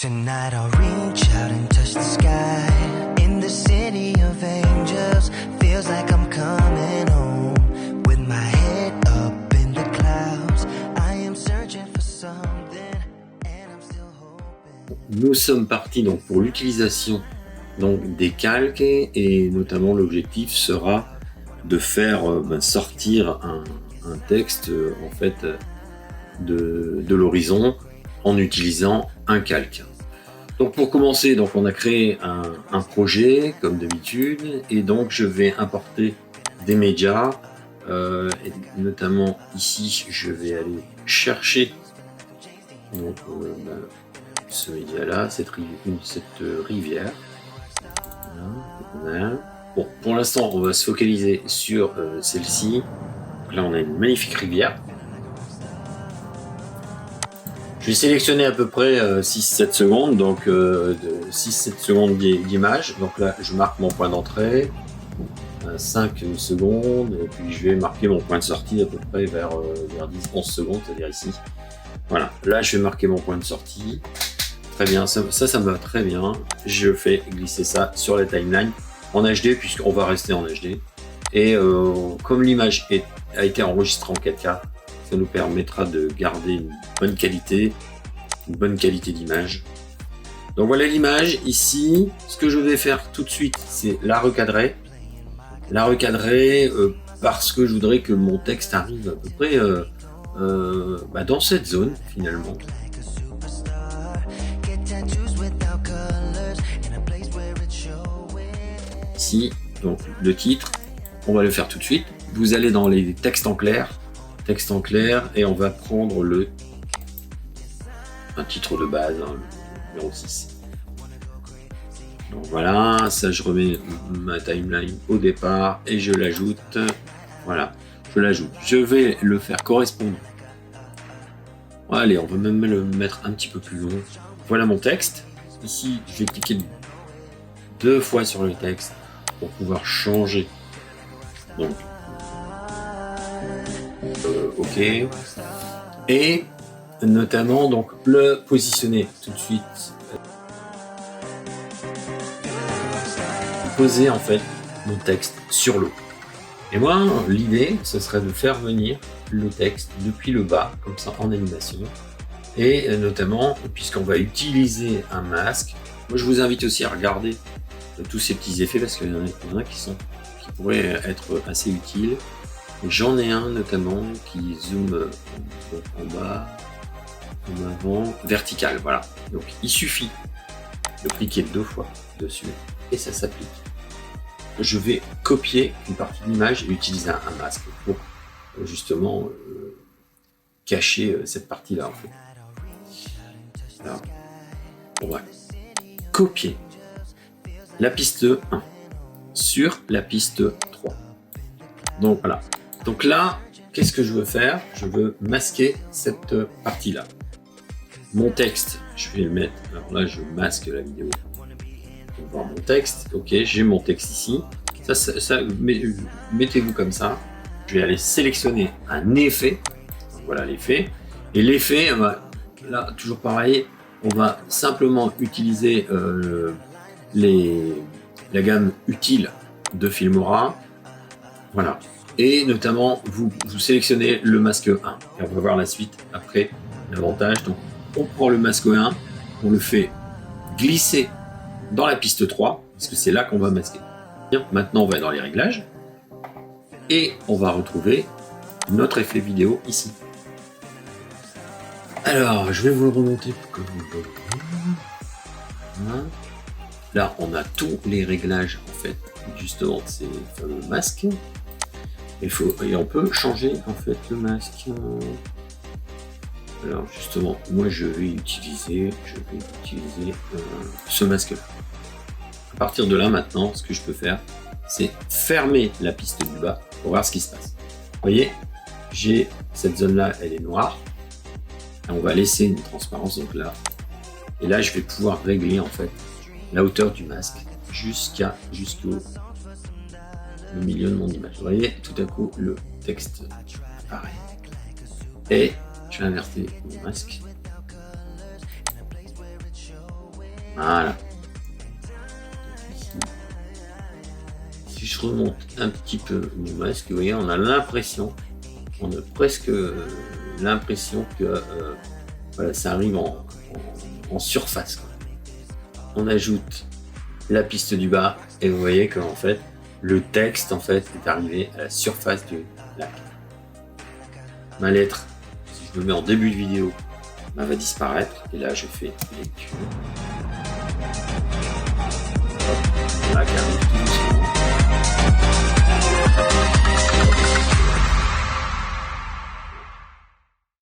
Tonight I'll reach out and touch the sky. In the city of angels, feels like I'm coming home. With my head up in the clouds, I am searching for something and I'm still hoping. Nous sommes partis donc pour l'utilisation donc des calques et notamment l'objectif sera de faire sortir un texte en fait de l'horizon en utilisant un calque. Donc pour commencer, donc on a créé un projet comme d'habitude et donc je vais importer des médias et notamment ici je vais aller chercher donc, ce média là, cette rivière. Voilà. Bon, pour l'instant on va se focaliser sur celle-ci. Là on a une magnifique rivière. Je vais sélectionner à peu près 6-7 secondes, donc 6-7 secondes d'image. Donc là, je marque mon point d'entrée, 5 secondes, et puis je vais marquer mon point de sortie à peu près vers 10-11 secondes, c'est-à-dire ici. Voilà, là je vais marquer mon point de sortie. Très bien, ça me va très bien. Je fais glisser ça sur la timeline en HD, puisqu'on va rester en HD. Et comme l'image a été enregistrée en 4K, ça nous permettra de garder une bonne qualité d'image. Donc voilà l'image ici. Ce que je vais faire tout de suite, c'est la recadrer. Parce que je voudrais que mon texte arrive à peu près dans cette zone finalement. Ici, donc le titre, on va le faire tout de suite. Vous allez dans les textes en clair et on va prendre un titre de base, le numéro 6. Donc voilà, ça je remets ma timeline au départ et je l'ajoute. Voilà, je l'ajoute. Je vais le faire correspondre. Allez, on va même le mettre un petit peu plus long. Voilà mon texte. Ici, je vais cliquer 2 fois sur le texte pour pouvoir changer. Donc OK. Et notamment donc le positionner tout de suite. Poser en fait mon texte sur l'eau. Et moi, l'idée, ce serait de faire venir le texte depuis le bas, comme ça en animation. Et notamment, puisqu'on va utiliser un masque, moi je vous invite aussi à regarder tous ces petits effets parce qu'il y en a qui pourraient être assez utiles. J'en ai un notamment qui zoome en bas, en avant, vertical, voilà. Donc il suffit de cliquer 2 fois dessus et ça s'applique. Je vais copier une partie de l'image et utiliser un masque pour justement cacher cette partie-là en fait. Alors, on va copier la piste 1 sur la piste 3. Donc voilà. Donc là, qu'est-ce que je veux faire? Je veux masquer cette partie-là. Mon texte, je vais le mettre. Alors là, je masque la vidéo. On va voir mon texte. Ok, j'ai mon texte ici. Ça mettez-vous comme ça. Je vais aller sélectionner un effet. Donc voilà l'effet. Et l'effet, là, toujours pareil, on va simplement utiliser la gamme utile de Filmora. Voilà. Et notamment, vous sélectionnez le masque 1. Et on va voir la suite après l'avantage. Donc, on prend le masque 1, on le fait glisser dans la piste 3, parce que c'est là qu'on va masquer. Bien, maintenant, on va dans les réglages. Et on va retrouver notre effet vidéo ici. Alors, je vais vous le remonter pour que vous le voyez. Voilà. Là, on a tous les réglages, en fait, justement, de ces fameux masques. Et on peut changer en fait le masque. Alors justement, moi je vais utiliser ce masque là. À partir de là maintenant, ce que je peux faire, c'est fermer la piste du bas pour voir ce qui se passe. Vous voyez, j'ai cette zone là, elle est noire. Et on va laisser une transparence donc là. Et là, je vais pouvoir régler en fait la hauteur du masque jusqu'au milieu de mon image. Vous voyez, tout à coup, le texte apparaît. Et je vais inverser mon masque. Voilà. Si je remonte un petit peu mon masque, vous voyez, on a presque l'impression que voilà, ça arrive en surface, quoi. On ajoute la piste du bas et vous voyez que en fait le texte en fait est arrivé à la surface du lac. Ma lettre, si je me mets en début de vidéo, va disparaître et là je fais lecture.